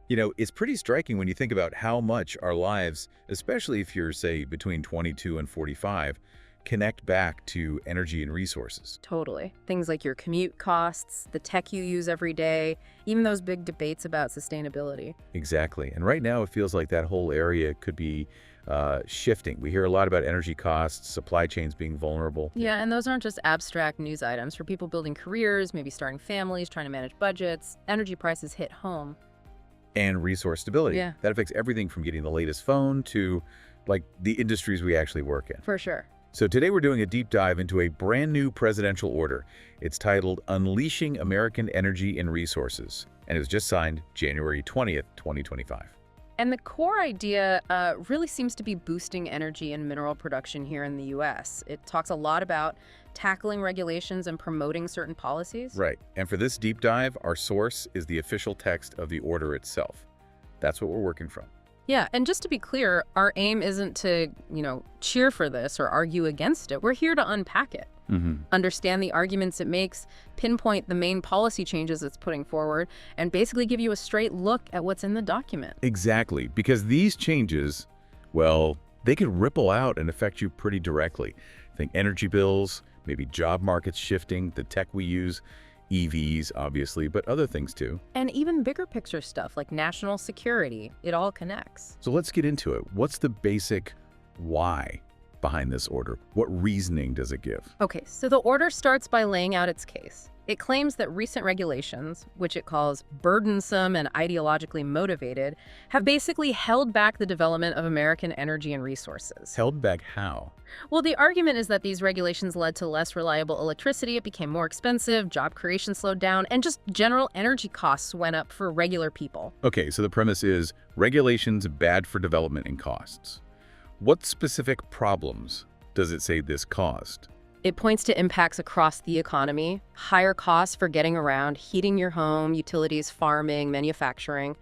It's pretty striking when you think about how much our lives, especially if you're, say, between 22 and 45, connect back to energy and resources. Totally. Things like your commute costs, the tech you use every day, even those big debates about sustainability. Exactly. And right now, it feels like that whole area could be shifting. We hear a lot about energy costs, supply chains being vulnerable. Yeah, and those aren't just abstract news items. For people building careers, maybe starting families, trying to manage budgets, energy prices hit home. And resource stability. Yeah. That affects everything from getting the latest phone to, like, the industries we actually work in. For sure. So today we're doing a deep dive into a brand new presidential order. It's titled Unleashing American Energy and Resources, and it was just signed January 20th, 2025. And the core idea really seems to be boosting energy and mineral production here in the U.S. It talks a lot about tackling regulations and promoting certain policies. Right. And for this deep dive, our source is the official text of the order itself. That's what we're working from. Yeah, and just to be clear, our aim isn't to, cheer for this or argue against it. We're here to unpack it, understand the arguments it makes, pinpoint the main policy changes it's putting forward, and basically give you a straight look at what's in the document. Exactly, because these changes, well, they could ripple out and affect you pretty directly. Think energy bills, maybe job markets shifting, the tech we use, EVs, obviously, but other things too. And even bigger picture stuff like national security. It all connects. So let's get into it. What's the basic why behind this order? What reasoning does it give? Okay, so the order starts by laying out its case. It claims that recent regulations, which it calls burdensome and ideologically motivated, have basically held back the development of American energy and resources. Held back how? Well, the argument is that these regulations led to less reliable electricity, it became more expensive, job creation slowed down, and just general energy costs went up for regular people. Okay, so the premise is regulations bad for development and costs. What specific problems does it say this caused? It points to impacts across the economy, higher costs for getting around, heating your home, utilities, farming, manufacturing,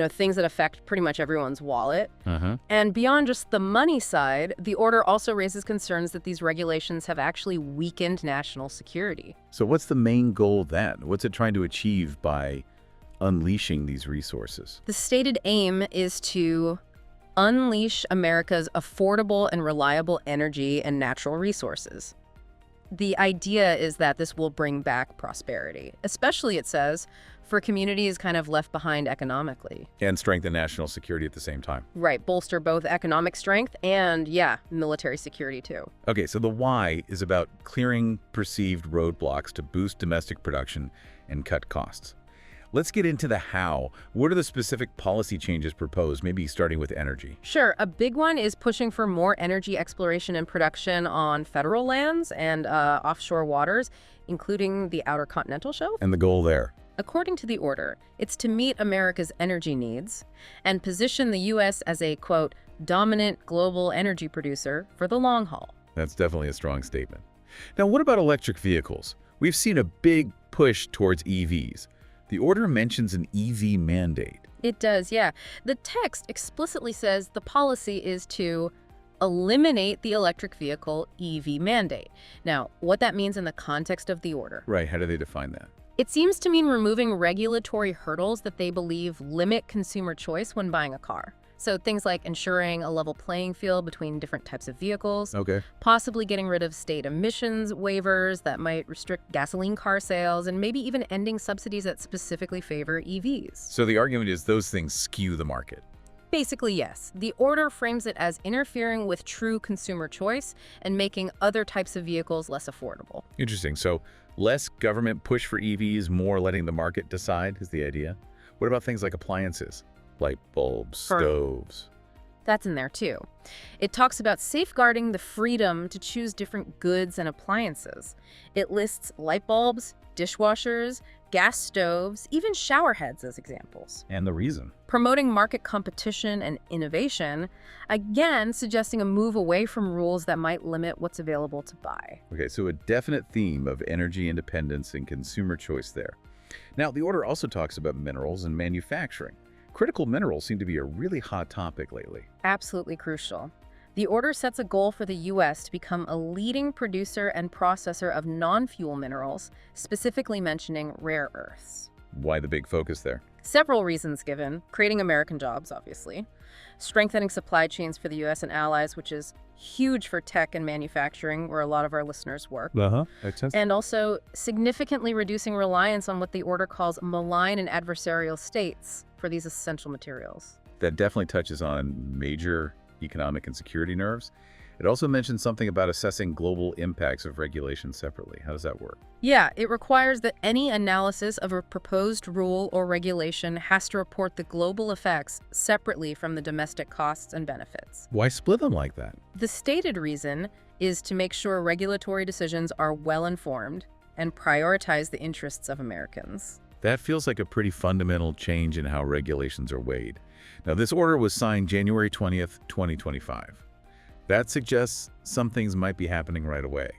things that affect pretty much everyone's wallet. And beyond just the money side, the order also raises concerns that these regulations have actually weakened national security. So what's the main goal then? What's it trying to achieve by unleashing these resources? The stated aim is to unleash America's affordable and reliable energy and natural resources. The idea is that this will bring back prosperity, especially, it says, for communities kind of left behind economically. And strengthen national security at the same time. Right, bolster both economic strength and, military security too. Okay, so the why is about clearing perceived roadblocks to boost domestic production and cut costs. Let's get into the how. What are the specific policy changes proposed, maybe starting with energy? Sure. A big one is pushing for more energy exploration and production on federal lands and offshore waters, including the Outer Continental Shelf. And the goal there? According to the order, it's to meet America's energy needs and position the U.S. as a, quote, dominant global energy producer for the long haul. That's definitely a strong statement. Now, what about electric vehicles? We've seen a big push towards EVs. The order mentions an EV mandate. It does, yeah. The text explicitly says the policy is to eliminate the electric vehicle EV mandate. Now, what that means in the context of the order. Right, how do they define that? It seems to mean removing regulatory hurdles that they believe limit consumer choice when buying a car. So things like ensuring a level playing field between different types of vehicles, possibly getting rid of state emissions waivers that might restrict gasoline car sales, and maybe even ending subsidies that specifically favor EVs. So the argument is those things skew the market. Basically, yes. The order frames it as interfering with true consumer choice and making other types of vehicles less affordable. Interesting. So less government push for EVs, more letting the market decide is the idea. What about things like appliances? Light bulbs, stoves. That's in there too. It talks about safeguarding the freedom to choose different goods and appliances. It lists light bulbs, dishwashers, gas stoves, even shower heads as examples. And the reason? Promoting market competition and innovation, again suggesting a move away from rules that might limit what's available to buy. Okay, so a definite theme of energy independence and consumer choice there. Now, the order also talks about minerals and manufacturing. Critical minerals seem to be a really hot topic lately. Absolutely crucial. The order sets a goal for the U.S. to become a leading producer and processor of non-fuel minerals, specifically mentioning rare earths. Why the big focus there? Several reasons given. Creating American jobs, obviously. Strengthening supply chains for the U.S. and allies, which is huge for tech and manufacturing, where a lot of our listeners work. Makes sense. And also significantly reducing reliance on what the order calls malign and adversarial states for these essential materials. That definitely touches on major economic and security nerves. It also mentions something about assessing global impacts of regulations separately. How does that work? Yeah, it requires that any analysis of a proposed rule or regulation has to report the global effects separately from the domestic costs and benefits. Why split them like that? The stated reason is to make sure regulatory decisions are well-informed and prioritize the interests of Americans. That feels like a pretty fundamental change in how regulations are weighed. Now, this order was signed January 20th, 2025. That suggests some things might be happening right away.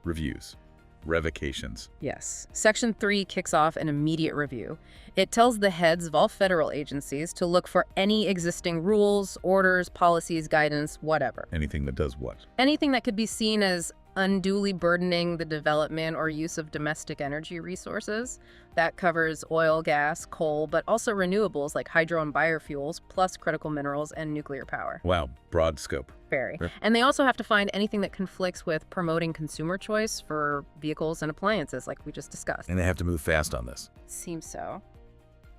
Reviews. Revocations. Yes. Section 3 kicks off an immediate review. It tells the heads of all federal agencies to look for any existing rules, orders, policies, guidance, whatever. Anything that does what? Anything that could be seen as unduly burdening the development or use of domestic energy resources. That covers oil, gas, coal, but also renewables like hydro and biofuels, plus critical minerals and nuclear power. Wow, broad scope. Very. Sure. And they also have to find anything that conflicts with promoting consumer choice for vehicles and appliances, like we just discussed. And they have to move fast on this. Seems so.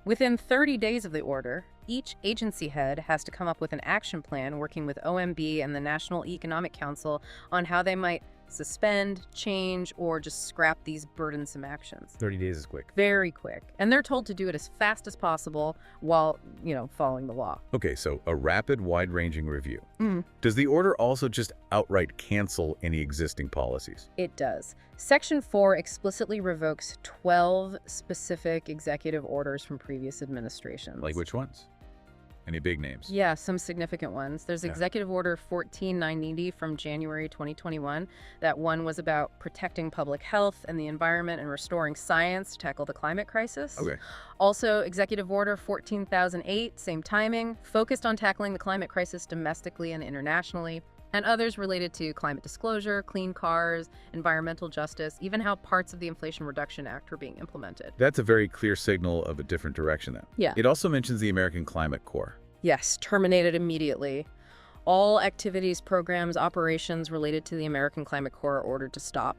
Within 30 days of the order, each agency head has to come up with an action plan working with OMB and the National Economic Council on how they might suspend, change, or just scrap these burdensome actions. 30 days is quick. Very quick. And they're told to do it as fast as possible while, following the law. Okay, so a rapid, wide-ranging review. Does the order also just outright cancel any existing policies? It does. Section 4 explicitly revokes 12 specific executive orders from previous administrations. Like which ones? Any big names? Yeah, some significant ones. There's Executive Order 14990 from January 2021. That one was about protecting public health and the environment and restoring science to tackle the climate crisis. Okay. Also, Executive Order 14008, same timing, focused on tackling the climate crisis domestically and internationally, and others related to climate disclosure, clean cars, environmental justice, even how parts of the Inflation Reduction Act were being implemented. That's a very clear signal of a different direction then. Yeah. It also mentions the American Climate Corps. Yes, terminated immediately. All activities, programs, operations related to the American Climate Corps are ordered to stop.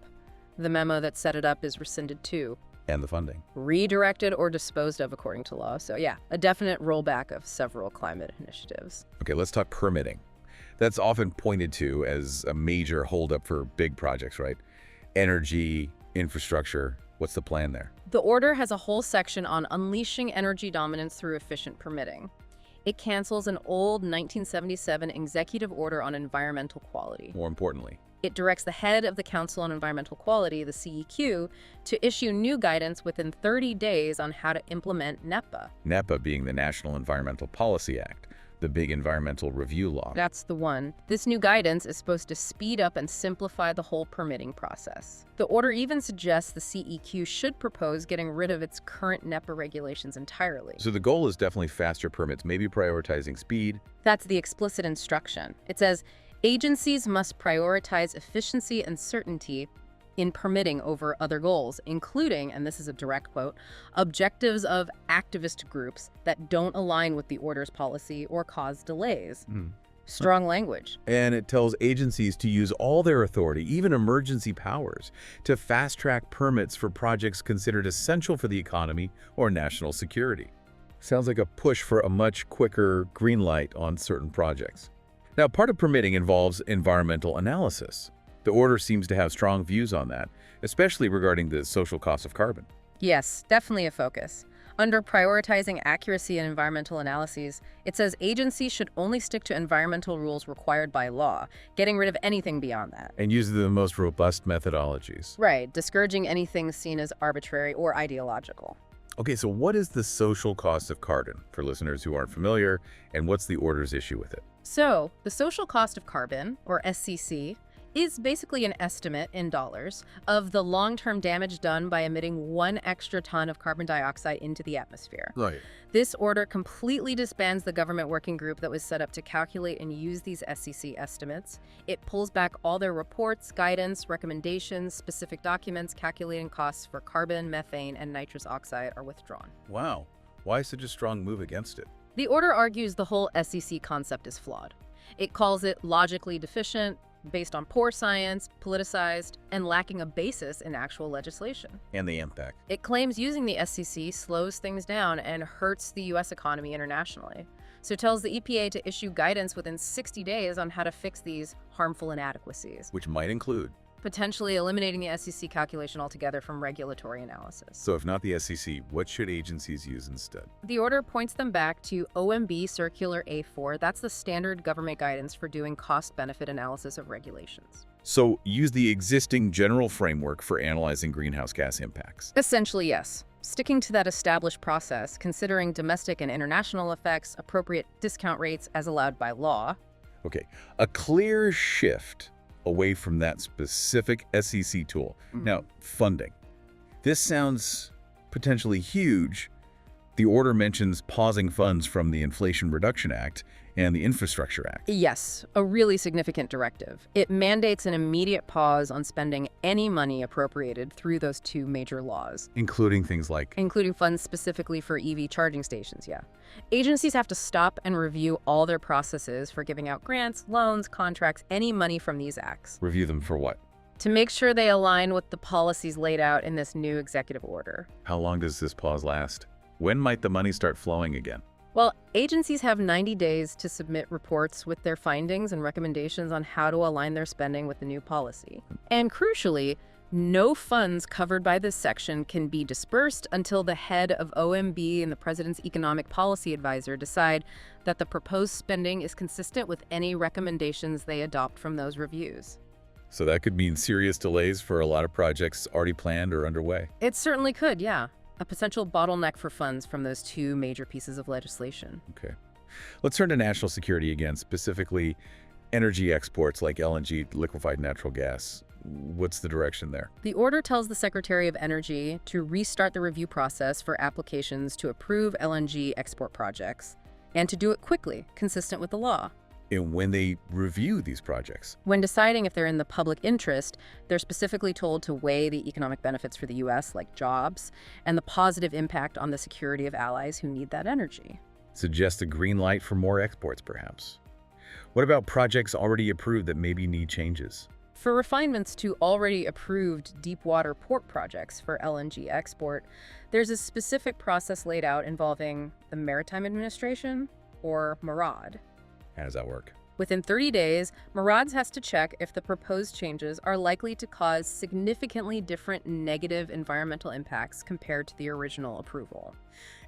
The memo that set it up is rescinded too. And the funding. Redirected or disposed of according to law. So yeah, a definite rollback of several climate initiatives. Okay, let's talk permitting. That's often pointed to as a major holdup for big projects, right? Energy, infrastructure. What's the plan there? The order has a whole section on unleashing energy dominance through efficient permitting. It cancels an old 1977 executive order on environmental quality. More importantly, it directs the head of the Council on Environmental Quality, the CEQ, to issue new guidance within 30 days on how to implement NEPA. NEPA being the National Environmental Policy Act, the big environmental review law. That's the one. This new guidance is supposed to speed up and simplify the whole permitting process. The order even suggests the CEQ should propose getting rid of its current NEPA regulations entirely. So the goal is definitely faster permits, maybe prioritizing speed. That's the explicit instruction. It says, agencies must prioritize efficiency and certainty in permitting over other goals, including, and this is a direct quote, objectives of activist groups that don't align with the order's policy or cause delays. Strong language. And it tells agencies to use all their authority, even emergency powers, to fast-track permits for projects considered essential for the economy or national security. Sounds like a push for a much quicker green light on certain projects. Now, part of permitting involves environmental analysis. The order seems to have strong views on that, especially regarding the social cost of carbon. Yes, definitely a focus. Under prioritizing accuracy in environmental analyses, it says agencies should only stick to environmental rules required by law, getting rid of anything beyond that. And use the most robust methodologies. Right, discouraging anything seen as arbitrary or ideological. Okay, so what is the social cost of carbon, for listeners who aren't familiar, and what's the order's issue with it? So, the social cost of carbon, or SCC, is basically an estimate in dollars of the long-term damage done by emitting 1 extra ton of carbon dioxide into the atmosphere. Right. This order completely disbands the government working group that was set up to calculate and use these SCC estimates. It pulls back all their reports, guidance, recommendations, specific documents calculating costs for carbon, methane, and nitrous oxide are withdrawn. Wow. Why such a strong move against it? The order argues the whole SCC concept is flawed. It calls it logically deficient, based on poor science, politicized, and lacking a basis in actual legislation. And the impact. It claims using the SCC slows things down and hurts the U.S. economy internationally. So it tells the EPA to issue guidance within 60 days on how to fix these harmful inadequacies, Which might include. potentially eliminating the SCC calculation altogether from regulatory analysis. So if not the SEC, what should agencies use instead? The order points them back to OMB Circular A4. That's the standard government guidance for doing cost-benefit analysis of regulations. So use the existing general framework for analyzing greenhouse gas impacts. Essentially, yes. Sticking to that established process, considering domestic and international effects, appropriate discount rates as allowed by law. Okay, a clear shift away from that specific SEC tool. Now, funding. This sounds potentially huge. The order mentions pausing funds from the Inflation Reduction Act and the Infrastructure Act. Yes, a really significant directive. It mandates an immediate pause on spending any money appropriated through those 2 major laws. Including things like. Including funds specifically for EV charging stations, yeah. Agencies have to stop and review all their processes for giving out grants, loans, contracts, any money from these acts. Review them for what? To make sure they align with the policies laid out in this new executive order. How long does this pause last? When might the money start flowing again? Well, agencies have 90 days to submit reports with their findings and recommendations on how to align their spending with the new policy. And crucially, no funds covered by this section can be dispersed until the head of OMB and the president's economic policy advisor decide that the proposed spending is consistent with any recommendations they adopt from those reviews. So that could mean serious delays for a lot of projects already planned or underway. It certainly could, yeah. A potential bottleneck for funds from those 2 major pieces of legislation. Okay. Let's turn to national security again, specifically energy exports like LNG, liquefied natural gas. What's the direction there? The order tells the Secretary of Energy to restart the review process for applications to approve LNG export projects, and to do it quickly, consistent with the law. And when they review these projects? When deciding if they're in the public interest, they're specifically told to weigh the economic benefits for the U.S., like jobs, and the positive impact on the security of allies who need that energy. Suggest a green light for more exports, perhaps. What about projects already approved that maybe need changes? For refinements to already approved deep-water port projects for LNG export, there's a specific process laid out involving the Maritime Administration, or MARAD. How does that work? Within 30 days, MARAD has to check if the proposed changes are likely to cause significantly different negative environmental impacts compared to the original approval.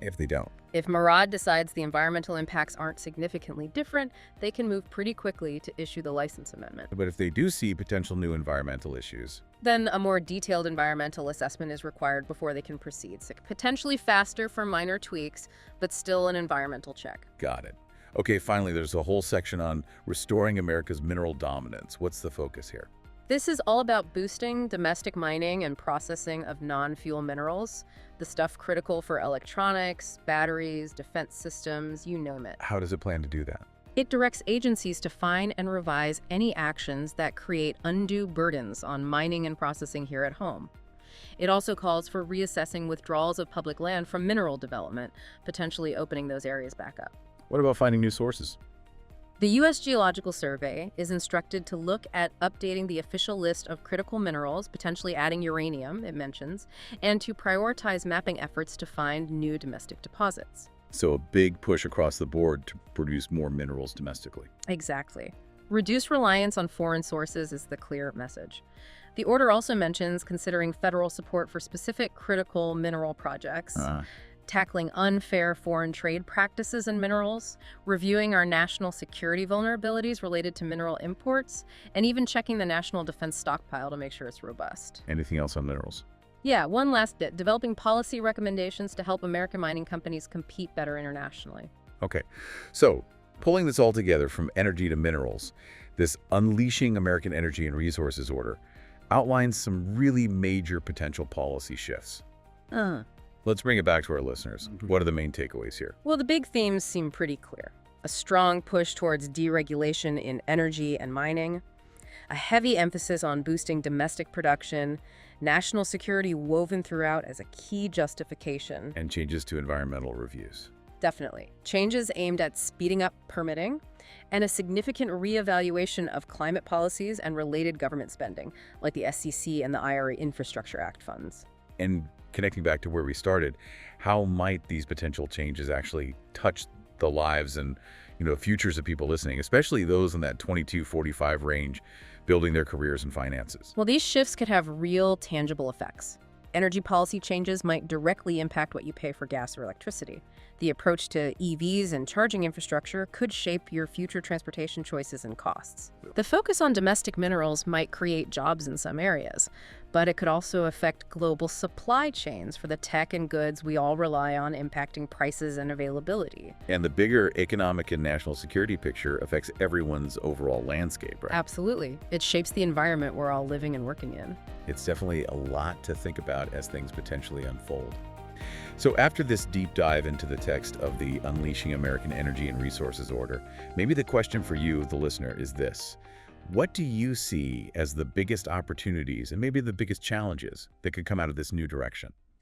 If they don't? If MARAD decides the environmental impacts aren't significantly different, they can move pretty quickly to issue the license amendment. But if they do see potential new environmental issues? Then a more detailed environmental assessment is required before they can proceed. So potentially faster for minor tweaks, but still an environmental check. Got it. Okay, finally, there's a whole section on restoring America's mineral dominance. What's the focus here? This is all about boosting domestic mining and processing of non-fuel minerals, the stuff critical for electronics, batteries, defense systems, you name it. How does it plan to do that? It directs agencies to find and revise any actions that create undue burdens on mining and processing here at home. It also calls for reassessing withdrawals of public land from mineral development, potentially opening those areas back up. What about finding new sources? The U.S. Geological Survey is instructed to look at updating the official list of critical minerals, potentially adding uranium, it mentions, and to prioritize mapping efforts to find new domestic deposits. So a big push across the board to produce more minerals domestically. Exactly. Reduce reliance on foreign sources is the clear message. The order also mentions considering federal support for specific critical mineral projects, tackling unfair foreign trade practices in minerals, reviewing our national security vulnerabilities related to mineral imports, and even checking the national defense stockpile to make sure it's robust. Anything else on minerals? Yeah, one last bit, developing policy recommendations to help American mining companies compete better internationally. Okay, so pulling this all together from energy to minerals, This Unleashing American Energy and Resources Order outlines some really major potential policy shifts. Let's bring it back to our listeners. What are the main takeaways here? Well, the big themes seem pretty clear. A strong push towards deregulation in energy and mining, a heavy emphasis on boosting domestic production, national security woven throughout as a key justification. And changes to environmental reviews. Definitely. Changes aimed at speeding up permitting, and a significant reevaluation of climate policies and related government spending, like the SCC and the IRA Infrastructure Act funds. And connecting back to where we started, how might these potential changes actually touch the lives and futures of people listening, especially those in that 22-45 range, building their careers and finances? Well, these shifts could have real, tangible effects. Energy policy changes might directly impact what you pay for gas or electricity. The approach to EVs and charging infrastructure could shape your future transportation choices and costs. The focus on domestic minerals might create jobs in some areas, but it could also affect global supply chains for the tech and goods we all rely on, impacting prices and availability. And the bigger economic and national security picture affects everyone's overall landscape, right? Absolutely. It shapes the environment we're all living and working in. It's definitely a lot to think about as things potentially unfold. So after this deep dive into the text of the Unleashing American Energy and Resources Order, maybe the question for you, the listener, is this. What do you see as the biggest opportunities and maybe the biggest challenges that could come out of this new direction?